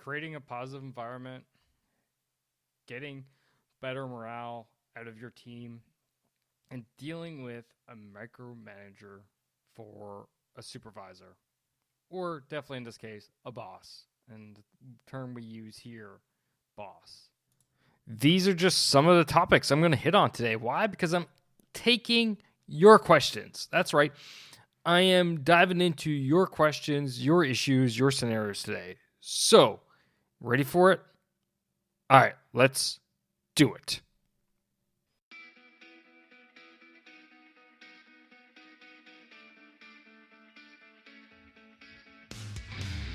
creating a positive environment, getting better morale out of your team, and dealing with a micromanager for a supervisor, or definitely in this case, a boss. And the term we use here, boss. These are just some of the topics I'm going to hit on today. Why? Because I'm taking your questions. That's right. I am diving into your questions, your issues, your scenarios today. So, ready for it? All right, let's do it.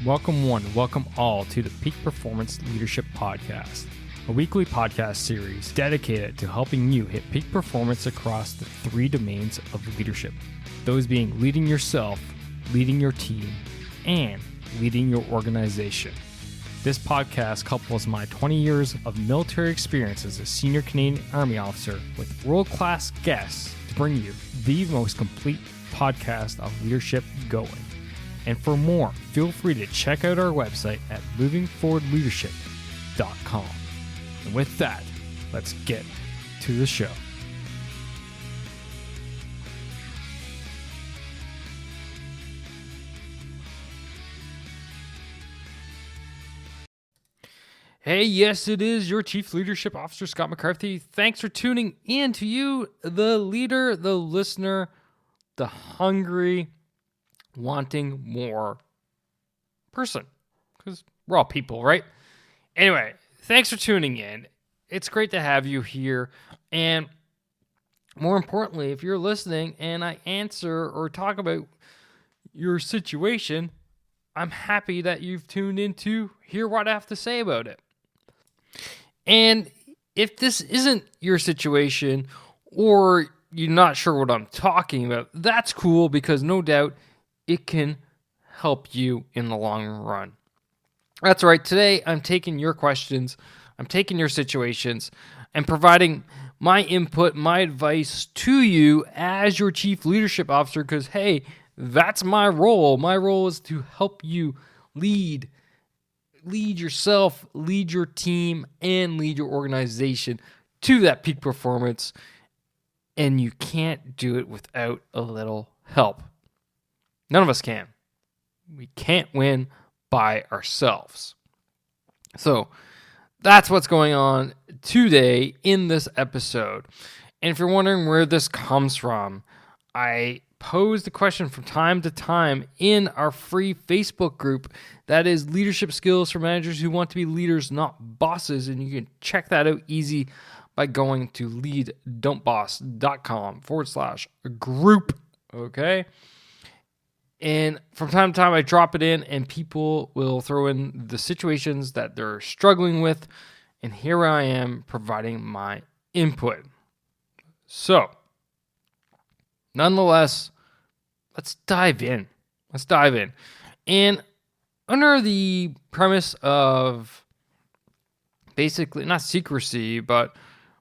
Welcome one, welcome all to the Peak Performance Leadership Podcast, a weekly podcast series dedicated to helping you hit peak performance across the three domains of leadership. Those being leading yourself, leading your team, and leading your organization. This podcast couples my 20 years of military experience as a senior Canadian Army officer with world-class guests to bring you the most complete podcast of leadership going. And for more, feel free to check out our website at movingforwardleadership.com. And with that, let's get to the show. Hey, yes, it is your Chief Leadership Officer, Scott McCarthy. Thanks for tuning in to you, the leader, the listener, the hungry, wanting more person. Because we're all people, right? Anyway, thanks for tuning in. It's great to have you here. And more importantly, if you're listening and I answer or talk about your situation, I'm happy that you've tuned in to hear what I have to say about it. And if this isn't your situation or you're not sure what I'm talking about, that's cool because no doubt it can help you in the long run. That's right. Today, I'm taking your questions. I'm taking your situations and providing my input, my advice to you as your Chief Leadership Officer because, hey, that's my role. My role is to help you lead yourself, lead your team, and lead your organization to that peak performance. And you can't do it without a little help. None of us can. We can't win by ourselves. So that's what's going on today in this episode. And if you're wondering where this comes from, I pose the question from time to time in our free Facebook group that is Leadership Skills for Managers Who Want to Be Leaders, Not Bosses. And you can check that out easy by going to leaddon'tboss.com/group. Okay. And from time to time, I drop it in and people will throw in the situations that they're struggling with. And here I am providing my input. So, nonetheless, let's dive in. And under the premise of basically, not secrecy, but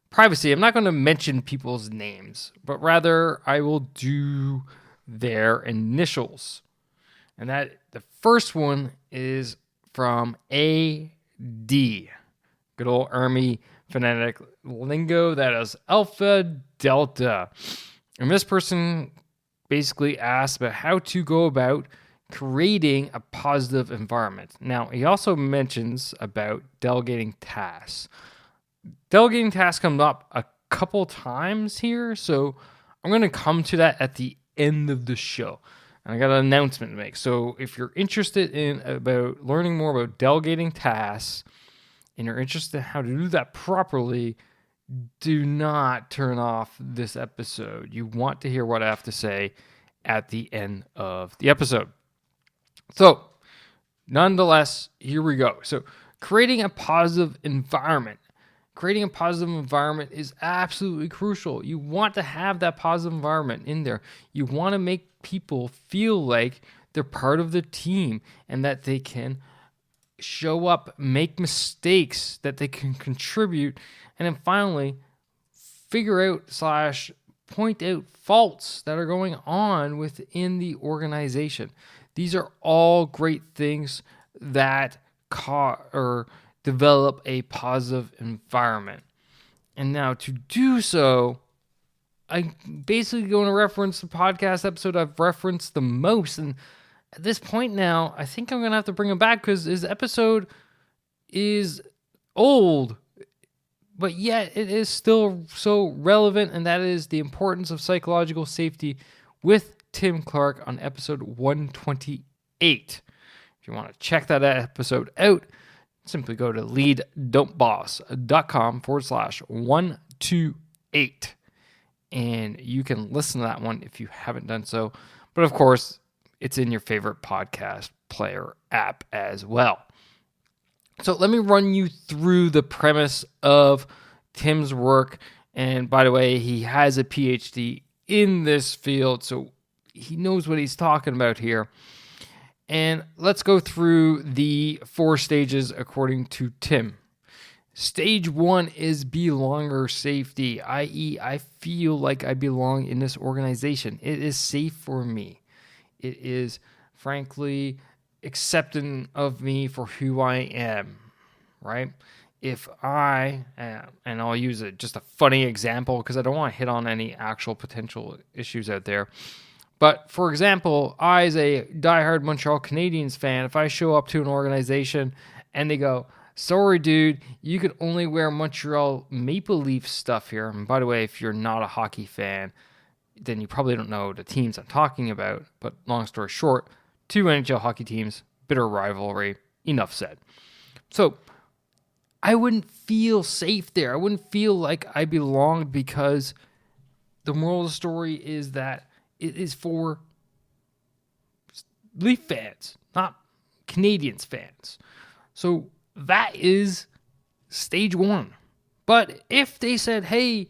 privacy, I'm not going to mention people's names, but rather I will do their initials. And that the first one is from AD. Good old Army phonetic lingo. That is Alpha Delta. And this person basically asked about how to go about creating a positive environment. Now, he also mentions about delegating tasks. Delegating tasks comes up a couple times here, so I'm going to come to that at the end of the show. And I got an announcement to make. So if you're interested in about learning more about delegating tasks and you're interested in how to do that properly, do not turn off this episode. You want to hear what I have to say at the end of the episode. So, nonetheless, here we go. So, creating a positive environment. Creating a positive environment is absolutely crucial. You want to have that positive environment in there. You want to make people feel like they're part of the team and that they can show up, make mistakes, that they can contribute, and then finally figure out / point out faults that are going on within the organization. These are all great things that or develop a positive environment. And now to do so, I'm basically going to reference the podcast episode I've referenced the most. And at this point now, I think I'm going to have to bring him back because his episode is old, but yet it is still so relevant. And that is the importance of psychological safety with Tim Clark on episode 128. If you want to check that episode out, simply go to lead.boss.com/128. And you can listen to that one if you haven't done so. But of course, it's in your favorite podcast player app as well. So let me run you through the premise of Tim's work. And by the way, he has a PhD in this field, so he knows what he's talking about here. And let's go through the 4 stages according to Tim. Stage 1 is belonger safety, i.e., I feel like I belong in this organization. It is safe for me. It is, frankly, accepting of me for who I am, right? If I, and I'll use just a funny example because I don't want to hit on any actual potential issues out there. But for example, I, as a diehard Montreal Canadiens fan, if I show up to an organization and they go, sorry, dude, you can only wear Montreal Maple Leaf stuff here. And by the way, if you're not a hockey fan, then you probably don't know the teams I'm talking about. But long story short, 2 NHL hockey teams, bitter rivalry, enough said. So I wouldn't feel safe there. I wouldn't feel like I belonged because the moral of the story is that it is for Leaf fans, not Canadiens fans. So that is stage 1. But if they said, hey,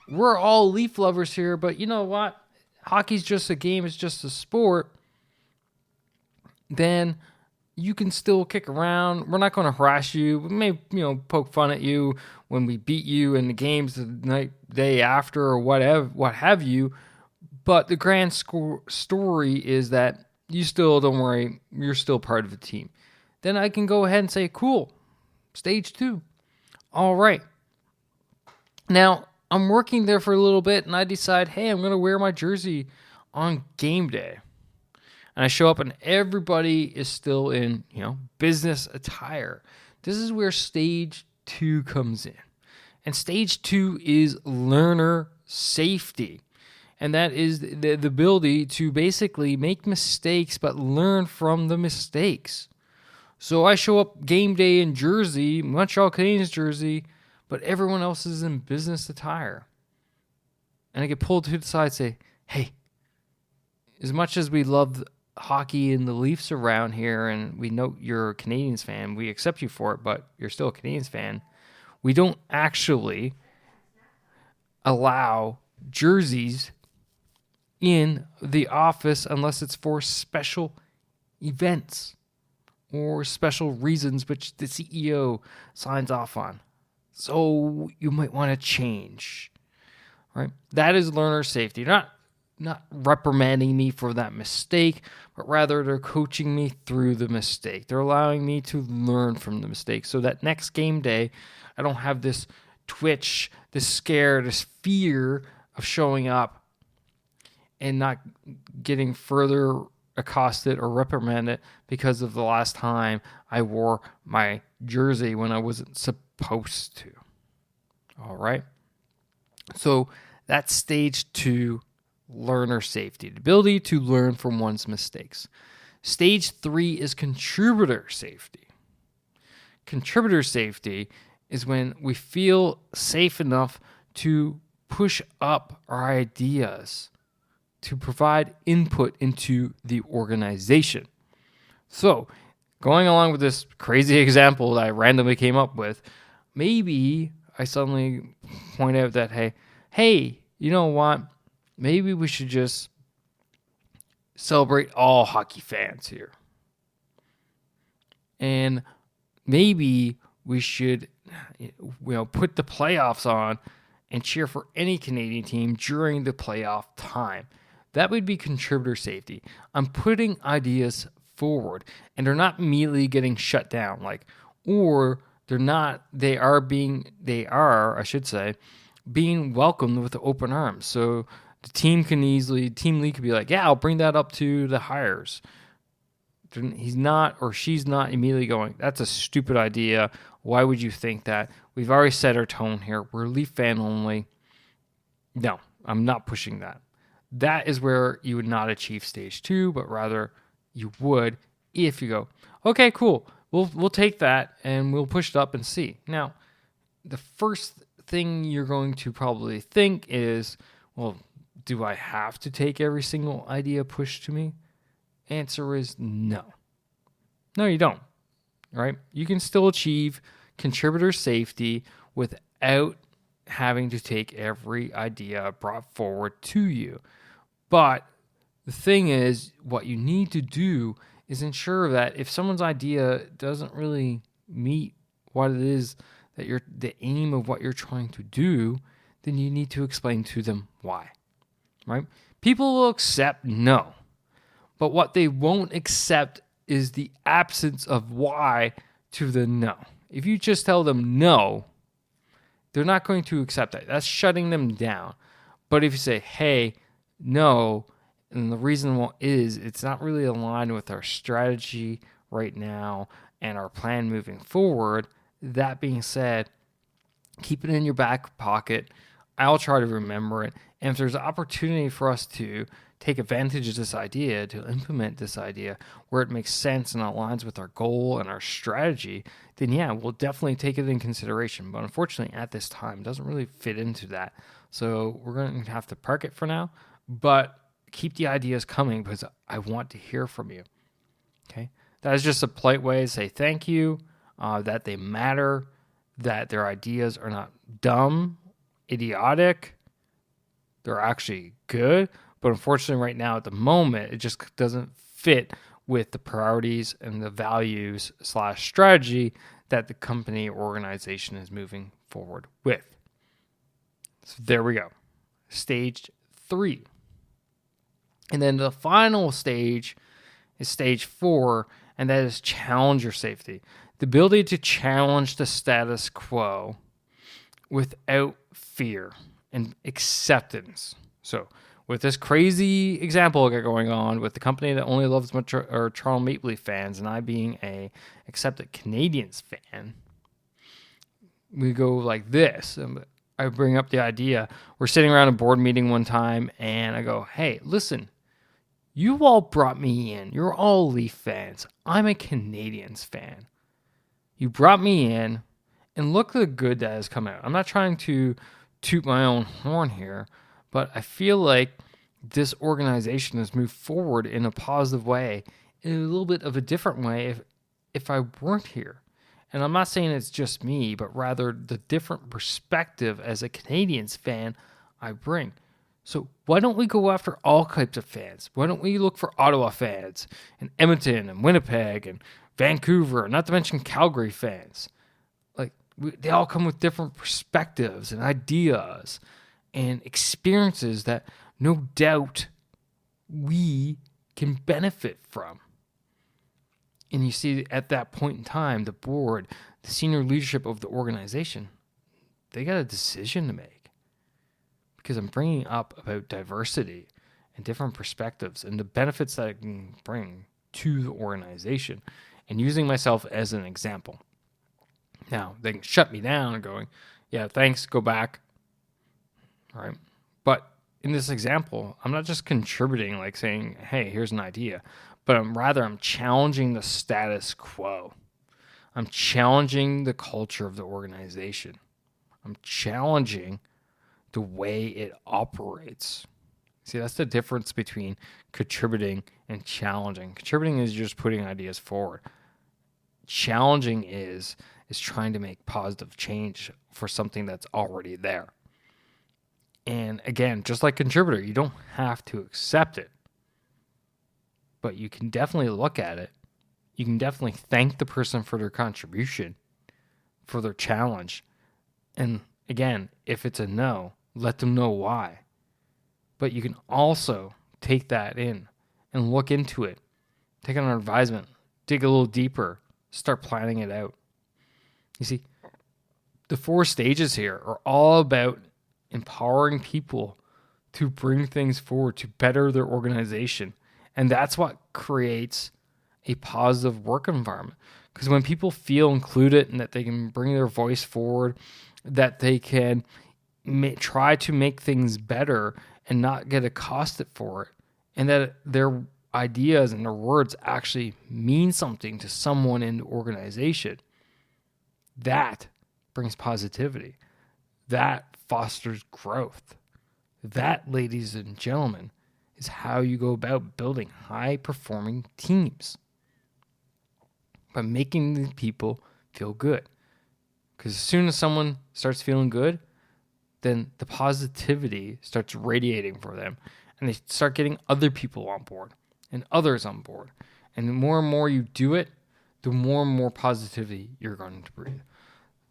we're all Leaf lovers here, but you know what? Hockey's just a game, it's just a sport. Then you can still kick around. We're not going to harass you. We may, poke fun at you when we beat you in the games the day after or whatever, what have you. But the grand story is that you still, don't worry, you're still part of the team. Then I can go ahead and say, cool, stage 2. All right. Now, I'm working there for a little bit, and I decide, hey, I'm going to wear my jersey on game day. And I show up, and everybody is still in, business attire. This is where stage 2 comes in. And stage 2 is learner safety. And that is the ability to basically make mistakes, but learn from the mistakes. So I show up game day in jersey, Montreal Canadiens jersey, but everyone else is in business attire. And I get pulled to the side and say, hey, as much as we love hockey and the Leafs around here, and we know you're a Canadiens fan, we accept you for it, but you're still a Canadiens fan, we don't actually allow jerseys in the office unless it's for special events or special reasons which the CEO signs off on. So you might want to change, right? That is learner safety. Not reprimanding me for that mistake, but rather they're coaching me through the mistake. They're allowing me to learn from the mistake so that next game day, I don't have this twitch, this scare, this fear of showing up and not getting further accosted or reprimanded because of the last time I wore my jersey when I wasn't supposed to. All right. So that's stage 2, learner safety, the ability to learn from one's mistakes. Stage 3 is contributor safety. Contributor safety is when we feel safe enough to push up our ideas, to provide input into the organization. So, going along with this crazy example that I randomly came up with, maybe I suddenly point out that, hey, you know what? Maybe we should just celebrate all hockey fans here. And maybe we should, put the playoffs on and cheer for any Canadian team during the playoff time. That would be contributor safety. I'm putting ideas forward, and they're not immediately getting shut down, or they are, I should say, being welcomed with open arms. So the team lead could be like, yeah, I'll bring that up to the hires. He's not, or she's not immediately going, that's a stupid idea. Why would you think that? We've already set our tone here. We're leaf fan only. No, I'm not pushing that. That is where you would not achieve stage 2, but rather you would if you go, okay, cool. We'll take that and we'll push it up and see. Now, the first thing you're going to probably think is, well, do I have to take every single idea pushed to me? Answer is no. No, you don't. Right? You can still achieve contributor safety without having to take every idea brought forward to you. But the thing is, what you need to do is ensure that if someone's idea doesn't really meet what it is that the aim of what you're trying to do, then you need to explain to them why. Right? People will accept no. But what they won't accept is the absence of why to the no. If you just tell them no, they're not going to accept that. That's shutting them down. But if you say, hey, no, and the reason is it's not really aligned with our strategy right now and our plan moving forward, that being said, keep it in your back pocket. I'll try to remember it. And if there's an opportunity for us to take advantage of this idea, to implement this idea where it makes sense and aligns with our goal and our strategy, then yeah, we'll definitely take it in consideration. But unfortunately, at this time, it doesn't really fit into that. So we're going to have to park it for now, but keep the ideas coming because I want to hear from you. Okay? That is just a polite way to say thank you, that they matter, that their ideas are not dumb, idiotic, they're actually good. But unfortunately, right now, at the moment, it just doesn't fit with the priorities and the values / strategy that the company or organization is moving forward with. So there we go. Stage 3. And then the final stage is stage 4, and that is challenge your safety. The ability to challenge the status quo without fear and acceptance. So, with this crazy example I got going on with the company that only loves Toronto Maple Leaf fans and I being a accepted Canadiens fan, we go like this. I bring up the idea. We're sitting around a board meeting one time and I go, hey, listen, you all brought me in. You're all Leaf fans. I'm a Canadiens fan. You brought me in and look at the good that has come out. I'm not trying to toot my own horn here, but I feel like this organization has moved forward in a positive way, in a little bit of a different way if I weren't here. And I'm not saying it's just me, but rather the different perspective as a Canadiens fan I bring. So why don't we go after all types of fans? Why don't we look for Ottawa fans and Edmonton and Winnipeg and Vancouver, not to mention Calgary fans? They all come with different perspectives and ideas and experiences that no doubt we can benefit from. And you see at that point in time, the board, the senior leadership of the organization, they got a decision to make. Because I'm bringing up about diversity and different perspectives and the benefits that it can bring to the organization and using myself as an example. Now, they can shut me down and going, yeah, thanks, go back. All right. But in this example, I'm not just contributing, like saying, hey, here's an idea, but I'm challenging the status quo. I'm challenging the culture of the organization. I'm challenging the way it operates. See, that's the difference between contributing and challenging. Contributing is just putting ideas forward. Challenging is trying to make positive change for something that's already there. And again, just like contributor, you don't have to accept it. But you can definitely look at it. You can definitely thank the person for their contribution, for their challenge. And again, if it's a no, let them know why. But you can also take that in and look into it take it under advisement, dig a little deeper, start planning it out. You see, the 4 stages here are all about empowering people to bring things forward, to better their organization. And that's what creates a positive work environment. Because when people feel included and that they can bring their voice forward, that they can try to make things better and not get accosted for it, and that their ideas and their words actually mean something to someone in the organization, that brings positivity. That fosters growth. That, ladies and gentlemen, is how you go about building high-performing teams. By making the people feel good. Because as soon as someone starts feeling good, then the positivity starts radiating for them. And they start getting other people on board and others on board. And the more and more you do it, the more and more positivity you're going to breathe.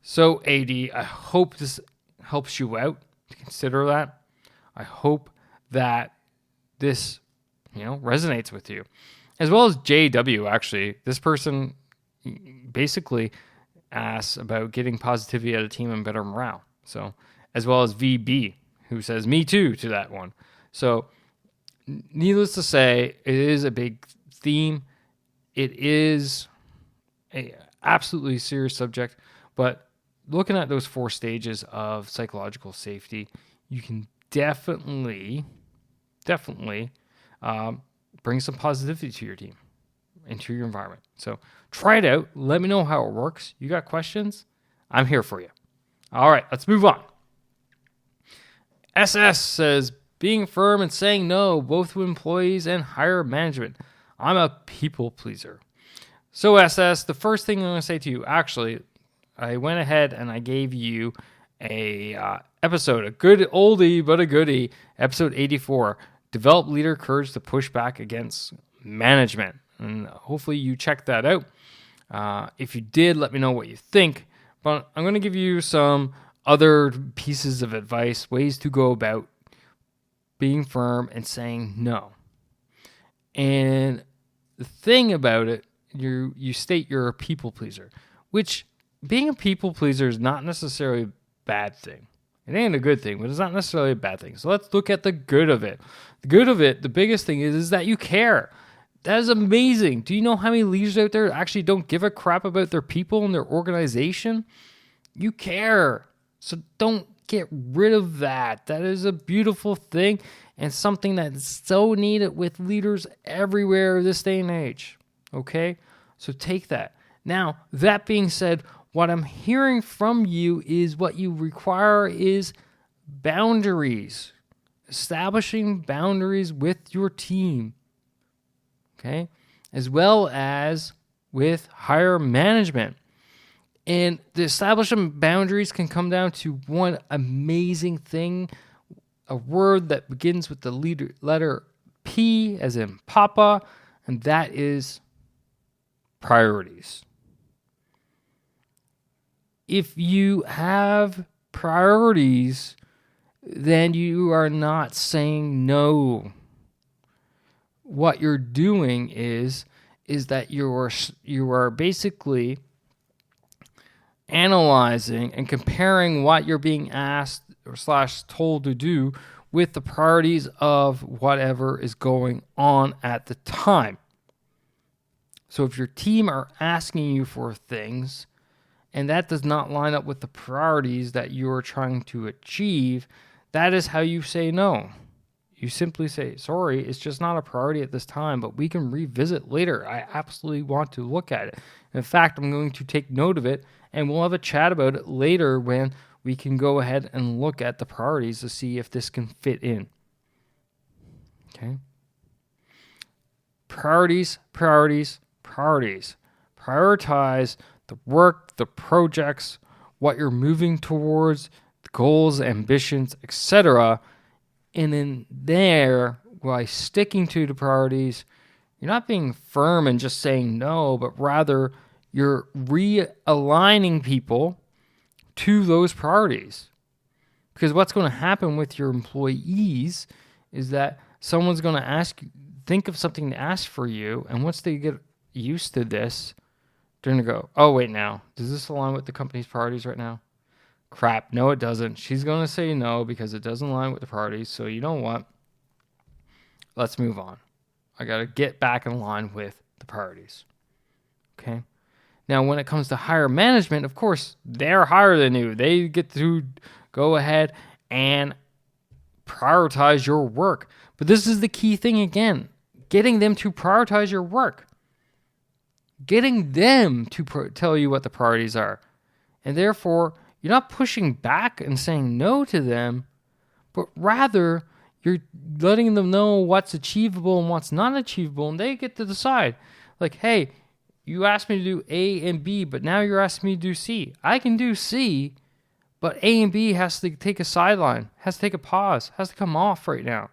So, AD, I hope this helps you out to consider that. I hope that this, resonates with you. As well as JW, actually. This person basically asks about getting positivity at a team and better morale. So, as well as VB, who says, me too, to that one. So, needless to say, it is a big theme. It is a absolutely serious subject, but looking at those 4 stages of psychological safety, you can definitely bring some positivity to your team and to your environment. So try it out. Let me know how it works. You got questions? I'm here for you. All right, let's move on. SS says, being firm and saying no, both to employees and higher management. I'm a people pleaser. So SS, the first thing I'm going to say to you, actually, I went ahead and I gave you a episode, a good oldie but a goodie, episode 84, Develop Leader Courage to Push Back Against Management. And hopefully you checked that out. If you did, let me know what you think. But I'm going to give you some other pieces of advice, ways to go about being firm and saying no. And the thing about it, you state you're a people pleaser, which being a people pleaser is not necessarily a bad thing. It ain't a good thing, but it's not necessarily a bad thing. So let's look at the good of it. The good of it, the biggest thing is that you care. That is amazing. Do you know how many leaders out there actually don't give a crap about their people and their organization? You care. So don't get rid of that. That is a beautiful thing and something that's so needed with leaders everywhere this day and age. Okay? So take that. Now, that being said, what I'm hearing from you is what you require is boundaries. Establishing boundaries with your team. Okay? As well as with higher management. And the establishment boundaries can come down to one amazing thing, a word that begins with the letter P as in Papa, and that is priorities. If you have priorities, then you are not saying no. What you're doing is that you are basically analyzing and comparing what you're being asked or / told to do with the priorities of whatever is going on at the time. So if your team are asking you for things and that does not line up with the priorities that you're trying to achieve, that is how you say no. You simply say, sorry, it's just not a priority at this time, but we can revisit later. I absolutely want to look at it. In fact, I'm going to take note of it, and we'll have a chat about it later when we can go ahead and look at the priorities to see if this can fit in. Okay? Priorities, priorities, priorities. Prioritize the work, the projects, what you're moving towards, the goals, ambitions, etc. And in there, by sticking to the priorities, you're not being firm and just saying no, but rather you're realigning people to those priorities. Because what's going to happen with your employees is that someone's going to ask think of something to ask for you, and once they get used to this, they're going to go, oh, wait, now, does this align with the company's priorities right now? Crap, no, it doesn't. She's going to say no because it doesn't align with the priorities. So you know what? Let's move on. I got to get back in line with the priorities. Okay? Now, when it comes to higher management, of course, they're higher than you. They get to go ahead and prioritize your work. But this is the key thing again, getting them to prioritize your work. Getting them to tell you what the priorities are. And therefore, you're not pushing back and saying no to them, but rather you're letting them know what's achievable and what's not achievable, and they get to decide. Like, hey, you asked me to do A and B, but now you're asking me to do C. I can do C, but A and B has to take a sideline, has to take a pause, has to come off right now,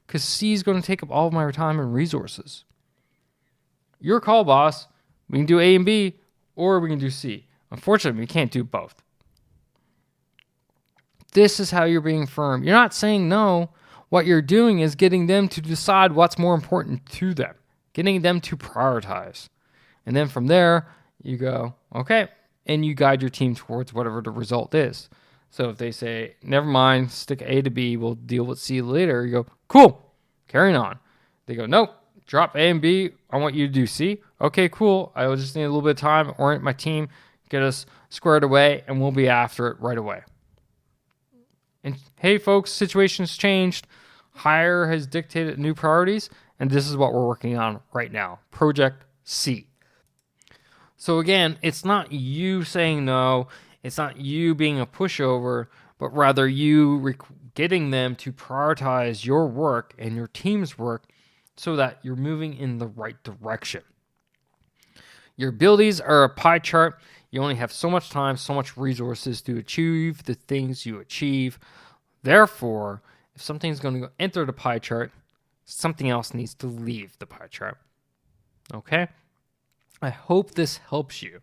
because C is going to take up all of my time and resources. Your call, boss. We can do A and B, or we can do C. Unfortunately, we can't do both. This is how you're being firm. You're not saying no. What you're doing is getting them to decide what's more important to them, getting them to prioritize. And then from there, you go, okay, and you guide your team towards whatever the result is. So if they say, never mind, stick A to B, we'll deal with C later, you go, cool, carrying on. They go, nope, drop A and B, I want you to do C. Okay, cool, I will just need a little bit of time, orient my team, get us squared away, and we'll be after it right away. And hey, folks, situation's changed. Hire has dictated new priorities, and this is what we're working on right now. Project C. So again, it's not you saying no. It's not you being a pushover, but rather you getting them to prioritize your work and your team's work so that you're moving in the right direction. Your abilities are a pie chart. You only have so much time, so much resources to achieve the things you achieve. Therefore, if something's going to enter the pie chart, something else needs to leave the pie chart. Okay? I hope this helps you.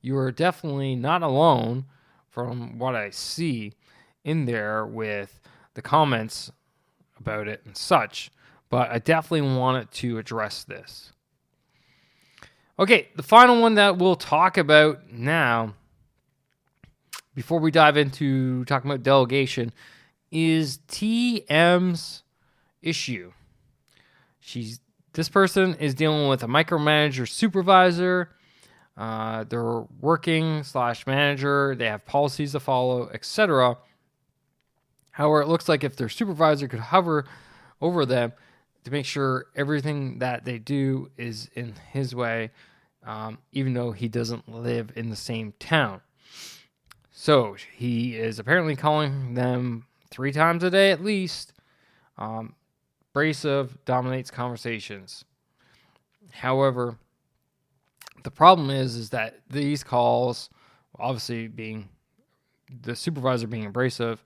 You are definitely not alone from what I see in there with the comments about it and such, but I definitely wanted to address this. Okay, the final one that we'll talk about now, before we dive into talking about delegation, is TM's issue. This person is dealing with a micromanager supervisor. They're working /manager. They have policies to follow, etc. However, it looks like if their supervisor could hover over them to make sure everything that they do is in his way, even though he doesn't live in the same town. So he is apparently calling them 3 times a day at least. Abrasive, dominates conversations. However, the problem is that these calls, obviously being the supervisor being abrasive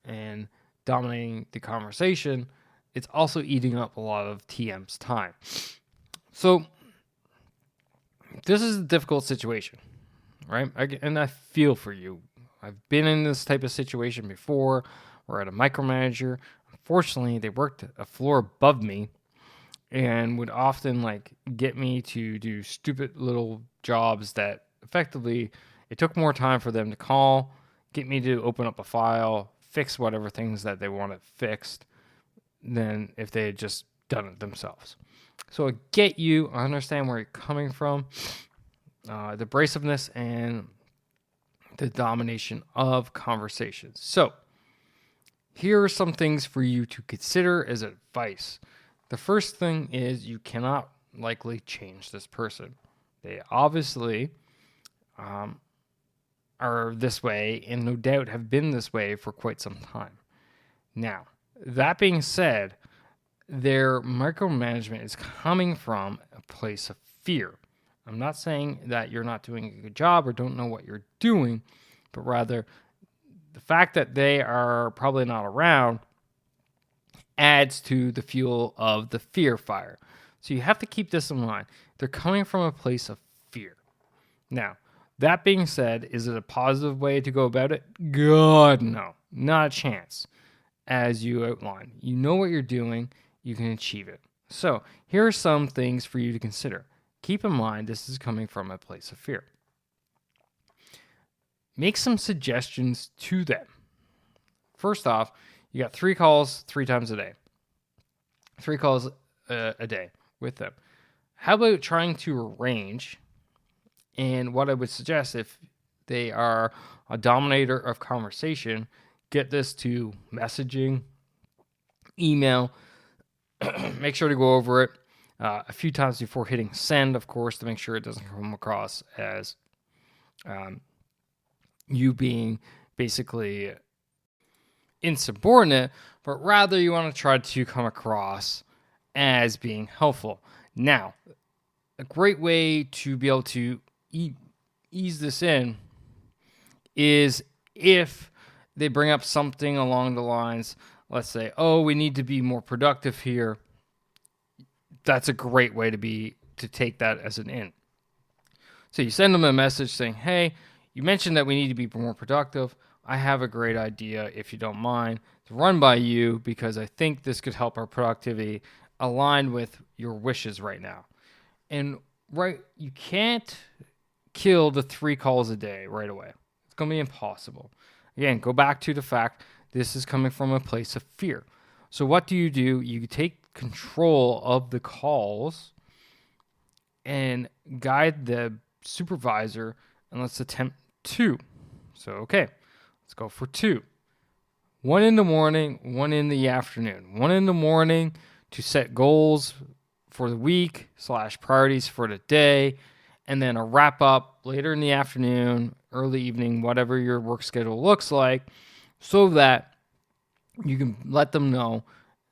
and dominating the conversation, it's also eating up a lot of TM's time. So this is a difficult situation, right? And I feel for you. I've been in this type of situation before. We're at a micromanager. Unfortunately, they worked a floor above me and would often get me to do stupid little jobs that effectively it took more time for them to call, get me to open up a file, fix whatever things that they wanted fixed than if they had just done it themselves. So I get you. I understand where you're coming from. The abrasiveness and the domination of conversations. So here are some things for you to consider as advice. The first thing is you cannot likely change this person. They obviously are this way and no doubt have been this way for quite some time. Now, that being said, their micromanagement is coming from a place of fear. I'm not saying that you're not doing a good job or don't know what you're doing, but rather the fact that they are probably not around adds to the fuel of the fear fire. So you have to keep this in mind. They're coming from a place of fear. Now, that being said, is it a positive way to go about it? God, no. Not a chance. As you outlined, you know what you're doing, you can achieve it. So here are some things for you to consider. Keep in mind, this is coming from a place of fear. Make some suggestions to them. First off, you got 3 calls 3 times a day. 3 calls a day with them. How about trying to arrange, and what I would suggest if they are a dominator of conversation, get this to messaging, email. Make sure to go over it a few times before hitting send, of course, to make sure it doesn't come across as you being basically insubordinate, but rather you want to try to come across as being helpful. Now, a great way to be able to ease this in is if they bring up something along the lines, let's say, oh, we need to be more productive here. That's a great way to take that as an in. So you send them a message saying, hey, you mentioned that we need to be more productive. I have a great idea, if you don't mind, to run by you because I think this could help our productivity align with your wishes right now. And you can't kill the 3 calls a day right away. It's going to be impossible. Again, go back to the fact this is coming from a place of fear. So what do? You take control of the calls and guide the supervisor, and let's attempt 2. So, okay, let's go for 2. 1 in the morning, 1 in the afternoon. 1 in the morning to set goals for the week / priorities for the day, and then a wrap up later in the afternoon, early evening, whatever your work schedule looks like, so that you can let them know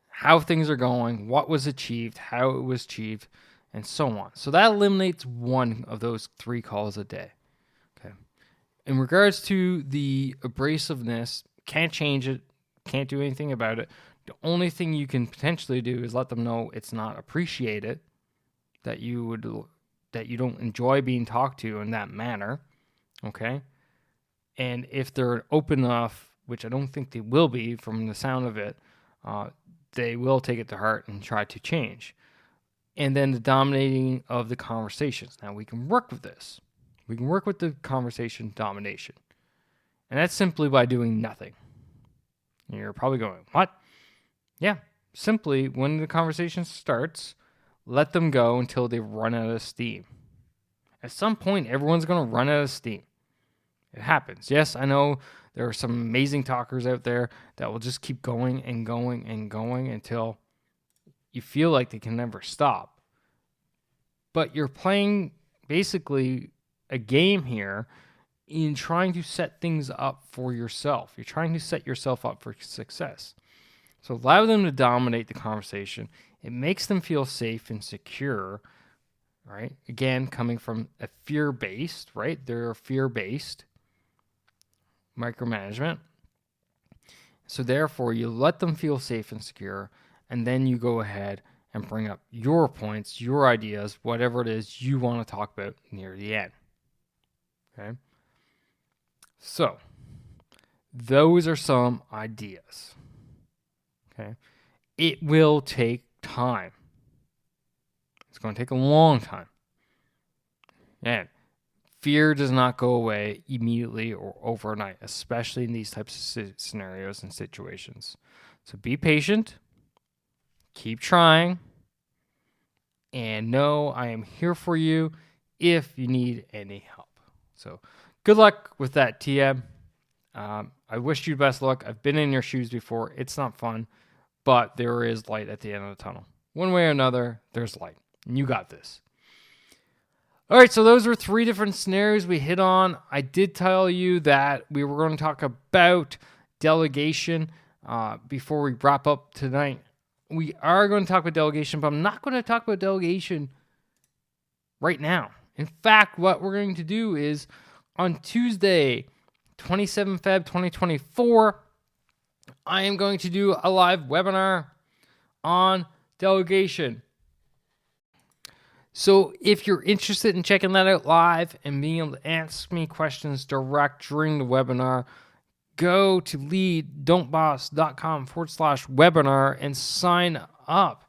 how things are going, what was achieved, how it was achieved, and so on. So that eliminates 1 of those 3 calls a day. Okay. In regards to the abrasiveness, can't change it, can't do anything about it. The only thing you can potentially do is let them know it's not appreciated, that you don't enjoy being talked to in that manner. Okay. And if they're open enough, which I don't think they will be from the sound of it, they will take it to heart and try to change. And then the dominating of the conversations. Now we can work with this. We can work with the conversation domination. And that's simply by doing nothing. And you're probably going, what? Yeah, simply when the conversation starts, let them go until they run out of steam. At some point, everyone's going to run out of steam. It happens. Yes, I know there are some amazing talkers out there that will just keep going and going and going until you feel like they can never stop. But you're playing basically a game here in trying to set things up for yourself. You're trying to set yourself up for success. So allow them to dominate the conversation. It makes them feel safe and secure, right? Again, coming from a fear-based, right? They're fear-based micromanagement. So therefore, you let them feel safe and secure, and then you go ahead and bring up your points, your ideas, whatever it is you want to talk about near the end. Okay? So, those are some ideas. Okay? It will take time. It's going to take a long time. And fear does not go away immediately or overnight, especially in these types of scenarios and situations. So be patient, keep trying, and know I am here for you if you need any help. So good luck with that, TM. I wish you the best luck. I've been in your shoes before. It's not fun, but there is light at the end of the tunnel. One way or another, there's light, and you got this. All right, so those were 3 different scenarios we hit on. I did tell you that we were going to talk about delegation before we wrap up tonight. We are going to talk about delegation, but I'm not going to talk about delegation right now. In fact, what we're going to do is on Tuesday, 27 Feb 2024, I am going to do a live webinar on delegation. So if you're interested in checking that out live and being able to ask me questions direct during the webinar, go to leaddon'tboss.com/webinar and sign up.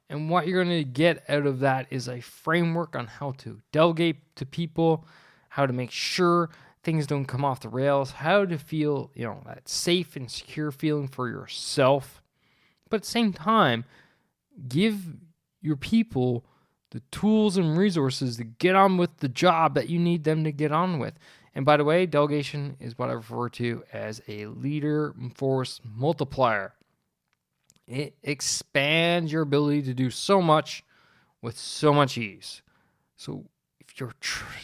And what you're going to get out of that is a framework on how to delegate to people, how to make sure things don't come off the rails, how to feel, that safe and secure feeling for yourself. But at the same time, give your people the tools and resources to get on with the job that you need them to get on with. And by the way, delegation is what I refer to as a leader force multiplier. It expands your ability to do so much with so much ease. So if you're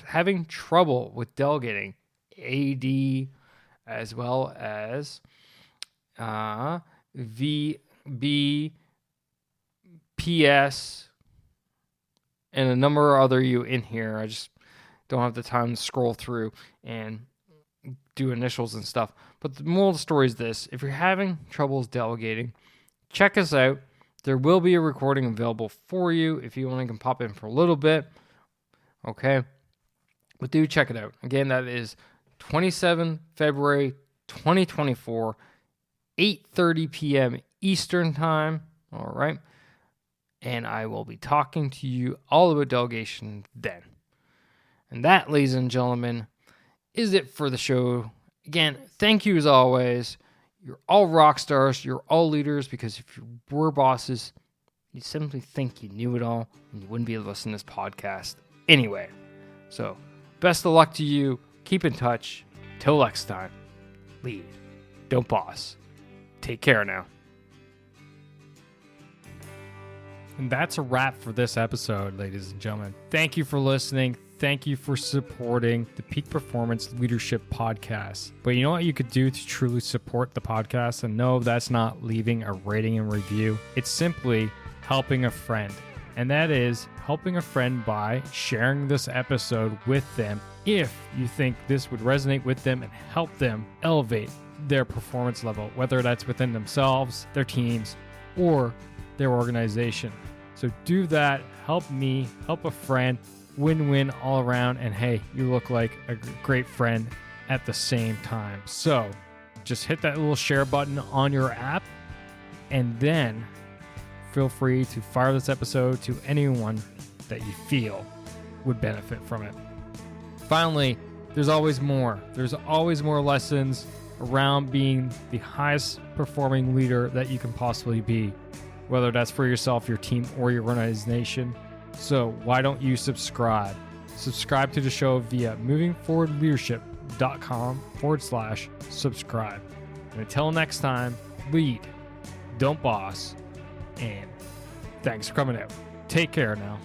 having trouble with delegating, AD as well as VB, PS, and a number of other you in here. I just don't have the time to scroll through and do initials and stuff. But the moral of the story is this. If you're having troubles delegating, check us out. There will be a recording available for you if you only can pop in for a little bit. Okay? But do check it out. Again, that is 27 February 2024, 8:30 p.m. Eastern Time. All right? And I will be talking to you all about delegation then. And that, ladies and gentlemen, is it for the show. Again, thank you as always. You're all rock stars. You're all leaders, because if you were bosses, you simply think you knew it all and you wouldn't be able to listen to this podcast anyway. So, best of luck to you. Keep in touch. Till next time, lead, don't boss. Take care now. And that's a wrap for this episode, ladies and gentlemen. Thank you for listening. Thank you for supporting the Peak Performance Leadership Podcast. But you know what you could do to truly support the podcast? And no, that's not leaving a rating and review. It's simply helping a friend. And that is helping a friend by sharing this episode with them if you think this would resonate with them and help them elevate their performance level, whether that's within themselves, their teams, or their organization. So do that. Help me, help a friend, win-win all around. And hey, you look like a great friend at the same time. So just hit that little share button on your app, and then feel free to fire this episode to anyone that you feel would benefit from it. Finally, there's always more. There's always more lessons around being the highest performing leader that you can possibly be, whether that's for yourself, your team, or your organization. So why don't you subscribe? Subscribe to the show via movingforwardleadership.com/subscribe. And until next time, lead, don't boss, and thanks for coming out. Take care now.